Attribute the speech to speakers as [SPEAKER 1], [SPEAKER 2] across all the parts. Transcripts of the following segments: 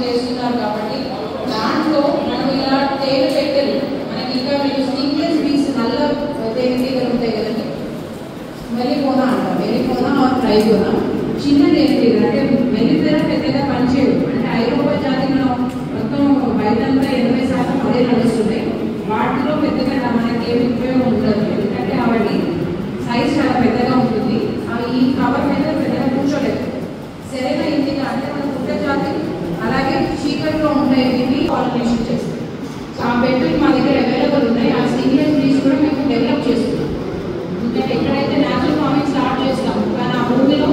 [SPEAKER 1] చేస్తున్నారు కాబట్టి దాంట్లో మనం ఇలా తేనె పెట్టెలు మనకి ఇంకా మీరు స్టింగ్లెస్ బీస్ నల్ల తేనెటీగలు ఉంటాయి కదండి, వెలిపోనా అంటారు, వెలిపోనా ట్రై కూడా చిన్న తేనెటీగలు అంటే వెలిపోయినా పెద్దగా పనిచేయవు. అంటే ఐరోపా జాతి మనం మొత్తం బయటంతా 80% అదే నడుస్తుంది. వాటిలో పెద్దగా మనకి ఏమి ఉపయోగం ఉండదు, ఎందుకంటే వాటి సైజ్ చాలా పెద్దగా ఉంటుంది. అవి ఈ కవర్ మీద పెద్దగా కూర్చోలేదు. సరైన ఇంటిగా అంటే మన పుట్ట జాతి అలాగే చీకట్లో ఉంటాయి, ఇవి పాలినేషన్ చేస్తాయి. ఆ పెట్టెలు మా దగ్గర అవైలబుల్ ఉన్నాయి. ఆ స్టింగ్లెస్ బీస్ కూడా మేము డెవలప్ చేస్తున్నాం. ఎందుకంటే ఎక్కడైతే న్యాచురల్ ఫార్మింగ్ స్టార్ట్ చేస్తాం కానీ ఆ భూమిలో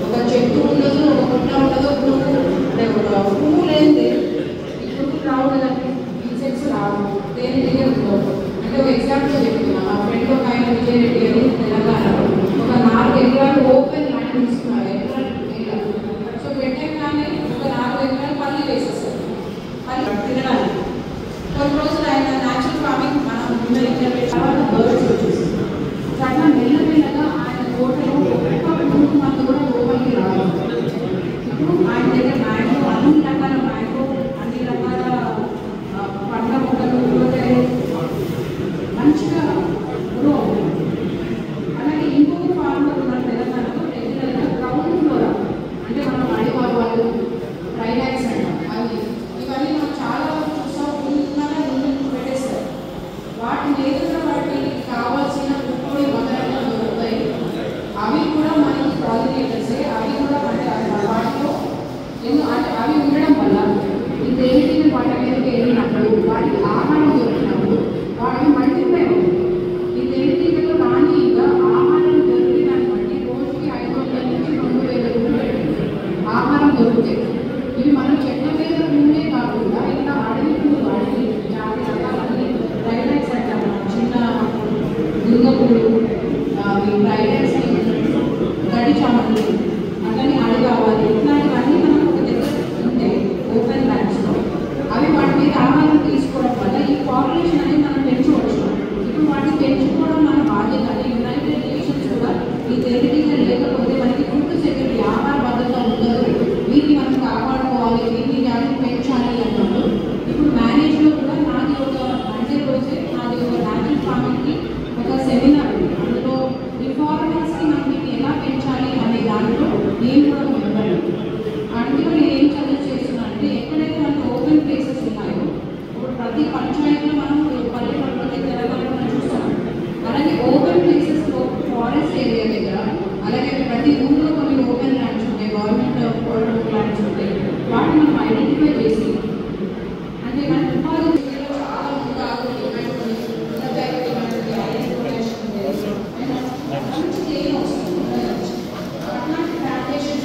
[SPEAKER 1] ఒక చెట్టు ఉండదు, ఒక పుట్ట ఉండదు, అంటే ఒక పువ్వు లేనిది ఈ పువ్వులు రావు కదండి, ఇన్సెక్ట్స్ రావు, తేనెటీగ ఉండవు. అంటే ఒక ఎగ్జాంపుల్ చెప్తున్నా, మా ఫ్రెండ్ ఒక ఆయన విజయరెడ్డి అని తెలంగాణలో ఒక 4 ఎకరాలు ఓపెన్ ల్యాండ్ తీసుకున్నారు. సో పెట్టగానే ఒక 4 ఎకరాలు పల్లి వేసేస్తారు, పల్లి తినడానికి. కొన్ని రోజులు ఆయన న్యాచురల్ ఫార్మింగ్ మనం తర్వాత బర్డ్స్ వచ్చేసి అట్లా మెల్లమెల్లగా ఆయన తోటలో ఒక్క పురుగు మందు కూడా లోపలికి రాదు. ఇప్పుడు ఆయన దగ్గర మ్యాంగో, అన్ని రకాల మ్యాంగో, అన్ని రకాల పండ్ల మొక్కలు మంచిగా గ్రో అవుతుంది. అలాగే ఇంకొక ఫార్మర్ ఉన్నారు తెలంగాణలో, రెగ్యులర్గా గ్రౌండ్ ఫ్లోర్ అంటే మనం అడిబాబు వాళ్ళు ట్రైలాక్స్ అంటాం, అవి ఇవన్నీ మనం చాలా చూస్తాం, ఉన్నగా ముందు పెట్టేస్తారు. వాటిని ఏదైనా వాటికి కావాల్సిన పుట్టుబడి వదలగా దొరుకుతాయి. అవి కూడా మనకి పాలినేటర్సే. అవి కూడా వాటిలో అంటే అవి ఉండడం వల్ల ఈ తేనెటీగలు వాటి మీదకి వెళ్ళినప్పుడు వాటికి ఆహారం దొరికినప్పుడు వాటిని మల్టిప్లై అవుతుంది. ఈ తేనెటీగలు రాణిగా ఆహారం దొరికి దాన్ని బట్టి రోజుకి 500 నుంచి 2000 రూపాయలు ఆహారం దొరుకుతాయి. ఇవి మనం చెట్ల మీద ఉండే కాకుండా ఇంకా అడవి పువ్వులు, అడవి జాతి రకాలన్నీ ట్రైలాక్స్ అంటారు, చిన్న దుర్గపుడు, ట్రైలాక్స్, గడి చామంతి, అట్లని అడగావాలి, ఇట్లాంటివన్నీ మనం ఒక దగ్గర ఉంటాయి ఓపెన్ ల్యాండ్స్లో. అవి వాటి మీద ఆహారం తీసుకోవడం వల్ల ఈ పాపులేషన్ అనేది మనం పెంచుకోవచ్చు. ఇప్పుడు వాటిని పెంచుకోవడం మన బాధ్యత. యునైటెడ్ నేషన్స్ కూడా ఈ తేనెటీగలు లేకపోతే మనకి ఫుడ్ సెక్యూరిటీ, ఆహార భద్రత ఉండదు, వీటిని మనం కాపాడుకోవాలి, వీటిని జాతిని పెంచాలి అన్నప్పుడు ఇప్పుడు మేనేజ్లో కూడా నాది ఒక అంటే రోజే నాది ఒక న్యాచురల్ ఫార్మింగ్కి ఒక సెమినార్ ఉంది. అందులో ఇన్ఫార్మర్స్కి మనం వీటిని ఎలా పెంచాలి అనే దాంట్లో నేను కూడా మెంబర్. అందులో నేను ఏం సజెస్ట్ చేస్తున్నాను అంటే ఎక్కడైతే మనకు ఓపెన్ ప్లేసెస్ ఉన్నాయో, ఇప్పుడు ప్రతి పంచాయతీలో మనం పల్లెటూరులో తెలంగాణలో మనం చూస్తాం. అలాగే ఓపెన్ ప్లేసెస్లో ఫారెస్ట్ ఏరియా దగ్గర, అలాగే ప్రతి ఊళ్ళో కొన్ని ఓపెన్ ల్యాండ్స్ ఉంటాయి, గవర్నమెంట్ ల్యాండ్స్ ఉంటాయి. వాటిని మనం ఐడెంటిఫై చేసి అంటే మన ఉపాధి చాలా ముందు అట్లాంటి ప్లాంటేషన్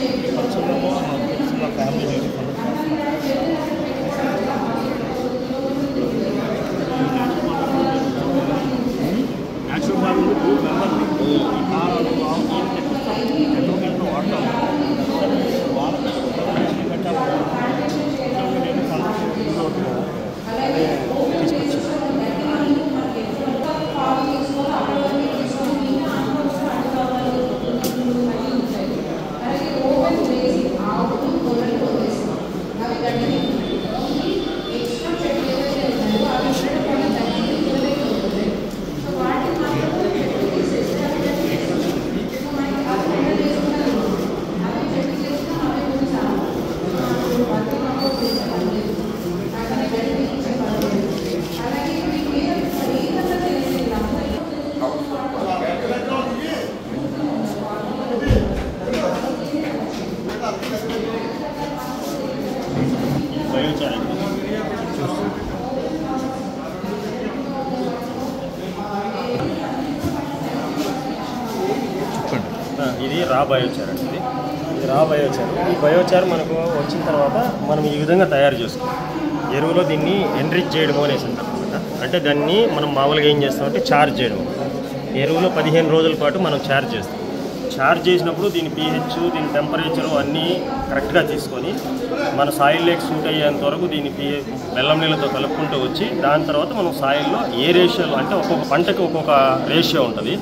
[SPEAKER 2] ఇది రా బయోచార్ అండి. ఇది రా బయోచార్. ఈ బయోచార్ మనకు వచ్చిన తర్వాత మనం ఈ విధంగా తయారు చేసుకోవాలి. ఎరువులో దీన్ని ఎన్రిచ్ చేయడం అనేసి అంటారు అనమాట. అంటే దాన్ని మనం మామూలుగా ఏం చేస్తామంటే చార్జ్ చేయడం. ఎరువులో 15 రోజుల పాటు మనం చార్జ్ చేస్తాం. చార్జ్ చేసినప్పుడు దీని pH, దీని టెంపరేచరు అన్నీ కరెక్ట్గా తీసుకొని మన సాయిల్లోకి సూట్ అయ్యేంత వరకు దీని బెల్లం నీళ్ళతో కలుపుకుంటూ వచ్చి దాని తర్వాత మనం సాయిల్లో ఏ రేషియోలో అంటే ఒక్కొక్క పంటకి ఒక్కొక్క రేషియో ఉంటుంది.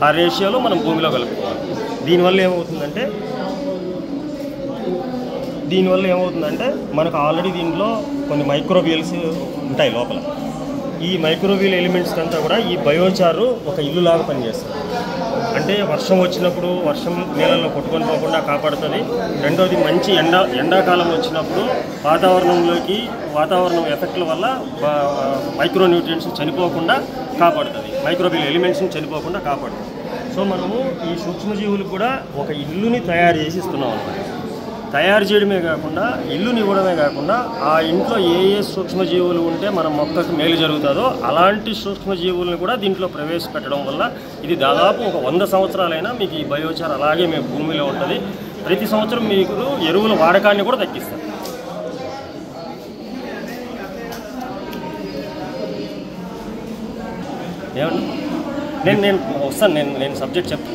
[SPEAKER 2] ఆ రేషియోలో మనం భూమిలో కలుపుకోవాలి. దీనివల్ల ఏమవుతుందంటే దీనివల్ల ఏమవుతుందంటే మనకు ఆల్రెడీ దీంట్లో కొన్ని మైక్రోబియల్స్ ఉంటాయి లోపల. ఈ మైక్రోబియల్ ఎలిమెంట్స్ అంతా కూడా ఈ బయోచారు ఒక ఇల్లులాగా పనిచేస్తుంది. అంటే వర్షం వచ్చినప్పుడు వర్షం నీళ్ళల్లో కొట్టుకొని పోకుండా కాపాడుతుంది. రెండోది మంచి ఎండాకాలం వచ్చినప్పుడు వాతావరణం ఎఫెక్ట్ల వల్ల మైక్రోన్యూట్రియంట్స్ చనిపోకుండా కాపాడుతుంది, మైక్రోబియల్ ఎలిమెంట్స్ని చనిపోకుండా కాపాడుతుంది. సో మనము ఈ సూక్ష్మజీవులకు కూడా ఒక ఇల్లుని తయారు చేసి ఇస్తున్నాం అన్నమాట. తయారు చేయడమే కాకుండా ఇల్లుని ఇవ్వడమే కాకుండా ఆ ఇంట్లో ఏ ఏ సూక్ష్మజీవులు ఉంటే మన మొక్కకు మేలు జరుగుతుందో అలాంటి సూక్ష్మజీవులను కూడా దీంట్లో ప్రవేశపెట్టడం వల్ల ఇది దాదాపు ఒక 100 సంవత్సరాలైనా మీకు ఈ బయోచార్ అలాగే మీ భూమిలో ఉంటుంది. ప్రతి సంవత్సరం మీకు ఎరువుల వాడకాన్ని కూడా తగ్గిస్తారు. ఏమండి నేను వస్తాను, నేను సబ్జెక్ట్ చెప్తాను.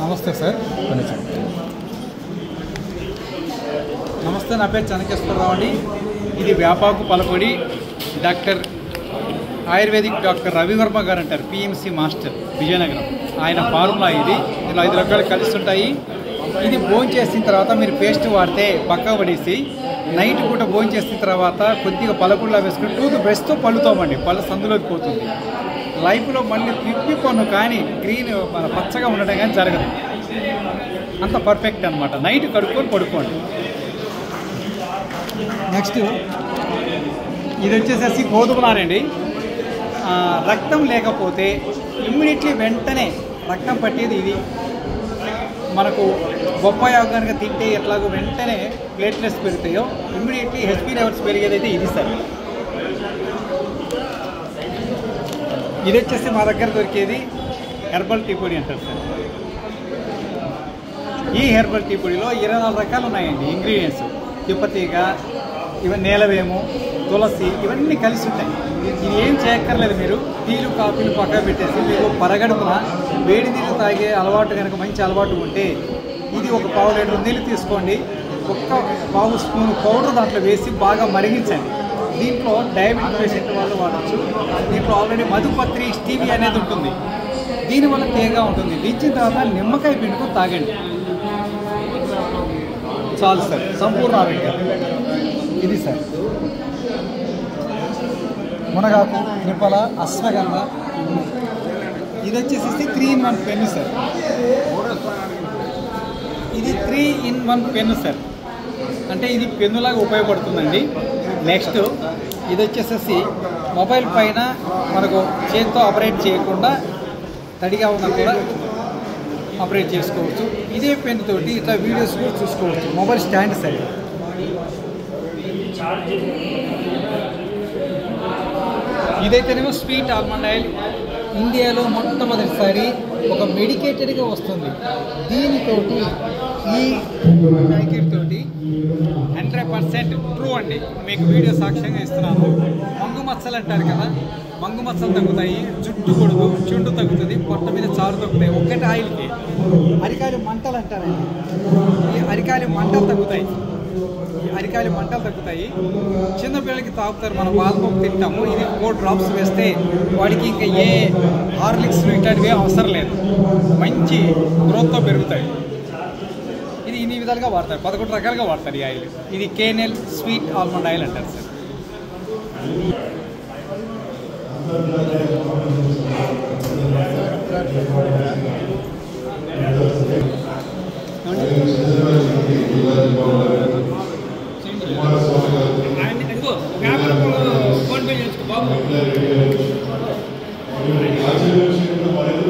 [SPEAKER 3] నమస్తే సార్. నమస్తే, నా పేరు చెన్నకేశ్వరరావు అండి. ఇది వేపాకు పలపొడి డాక్టర్ ఆయుర్వేదిక్ డాక్టర్ రవివర్మ గారు అంటారు, పిఎంసి మాస్టర్ విజయనగరం. ఆయన ఫార్ములా ఇది. ఇలా 5 రకాలు కలిసి ఉంటాయి. ఇది భోజనం చేసిన తర్వాత మీరు పేస్ట్ వాడితే పక్క పడేసి నైట్ పూట భోజనం చేసిన తర్వాత కొద్దిగా పలపొడిలా వేసుకుని టూత్ బ్రష్తో పళ్ళుతామండి. పళ్ళు సందులోకి పోతుంది. లైఫ్లో మళ్ళీ పిప్పి పన్ను కానీ గ్రీన్ మన పచ్చగా ఉండడం కానీ జరగదు. అంత పర్ఫెక్ట్ అనమాట. నైట్ కడుక్కొని పడుకోండి. నెక్స్ట్ ఇది వచ్చేసేసి గోధుమలారండి. రక్తం లేకపోతే ఇమ్మీడియట్లీ వెంటనే రక్తం పట్టేది ఇది. మనకు బొప్పాయి కనుక తింటే ఎట్లాగో వెంటనే ప్లేట్లెట్స్ పెరుగుతాయో ఇమ్మీడియట్లీ హెచ్పి లెవెల్స్ పెరిగేదైతే ఇది సార్. ఇది వచ్చేసి మా దగ్గర దొరికేది హెర్బల్ టీ పొడి అంటారు సార్. ఈ హెర్బల్ టీ పొడిలో 24 రకాలు ఉన్నాయండి ఇంగ్రీడియంట్స్. తిప్పతీగ, ఇవన్నీ నేలవేము, తులసి, ఇవన్నీ కలిసి ఉంటాయి. ఇది ఏం చేయక్కర్లేదు. మీరు టీలు కాఫీలు పక్కన పెట్టేసి మీకు పరగడుపున వేడి నీళ్ళు తాగే అలవాటు కనుక మంచి అలవాటు ఉంటే ఇది ఒక 1/4 లీటర్ నీళ్ళు తీసుకోండి. 1/4 స్పూన్ పౌడర్ దాంట్లో వేసి బాగా మరిగించండి. దీంట్లో డయాబెటిక్ పేషెంట్ వాళ్ళు వాడచ్చు. దీంట్లో ఆల్రెడీ మధుపత్రి స్టీవీ అనేది ఉంటుంది. దీనివల్ల తేగా ఉంటుంది. దించిన తర్వాత నిమ్మకాయ పిండుకొని తాగండి, చాలు సార్. సంపూర్ణ ఆరోగ్యం ఇది సార్. మునగాకు, నిప్పల, అశ్వగంధ. ఇది వచ్చేసి 3 in 1 పెన్ను సార్. ఇది 3 in 1 పెన్ను సార్. అంటే ఇది పెన్నులాగా ఉపయోగపడుతుందండి. నెక్స్ట్ ఇది వచ్చేసేసి మొబైల్ పైన మనకు చేతితో ఆపరేట్ చేయకుండా తడిగా ఉన్నా కూడా ఆపరేట్ చేసుకోవచ్చు. ఇదే పెన్ తోటి ఇట్లా వీడియోస్ కూడా చూసుకోవచ్చు. Mobile stand sir. ఇదైతేనేమో స్వీట్ ఆల్మండ్ ఆయిల్. ఇండియాలో మొట్టమొదటిసారి ఒక మెడికేటెడ్గా వస్తుంది. దీనితోటి ఈ ప్యాకెట్ తోటి 100% ట్రూ అండి. మీకు వీడియో సాక్ష్యంగా ఇస్తున్నాను. మంగు మచ్చలు అంటారు కదా, మంగు మచ్చలు తగ్గుతాయి, జుట్టు కొడుకు, చుండు తగ్గుతుంది, పొట్ట మీద చారు తగ్గుతాయి ఒక్కటి ఆయిల్కి. అరికాలి మంటలు అంటారండి, ఈ అరికాలి మంటలు తగ్గుతాయి. అరికాలి మంటలు తగ్గుతాయి. చిన్నపిల్లలకి తాగుతారు, మనం బాదం తింటాము. ఇది 4 drops వేస్తే వాడికి ఇంకా ఏ హార్లిక్స్ ఇట్లాంటివి అవసరం లేదు. మంచి గ్రోత్తో పెరుగుతాయి. ఇది ఇన్ని విధాలుగా వాడతారు, 11 రకాలుగా వాడతారు ఈ ఆయిల్. ఇది కేనెల్ స్వీట్ ఆల్మండ్ ఆయిల్ అంటారు సార్.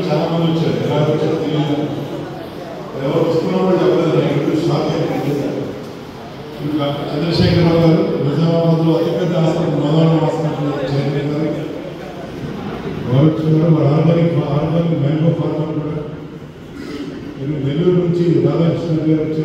[SPEAKER 4] చాలా మంది వచ్చారు, ఎవరు వస్తున్నారో చెప్పలేదు. చంద్రశేఖరరావు గారు నిజామాబాద్లో అతిపెద్ద హాస్పిటల్ మదన హాస్పిటల్ చైర్మన్ గారు వారు ఆర్గానిక్ మ్యాంగో ఫార్మర్ కూడా. నెల్లూరు నుంచి రాధాకృష్ణ గారు వచ్చి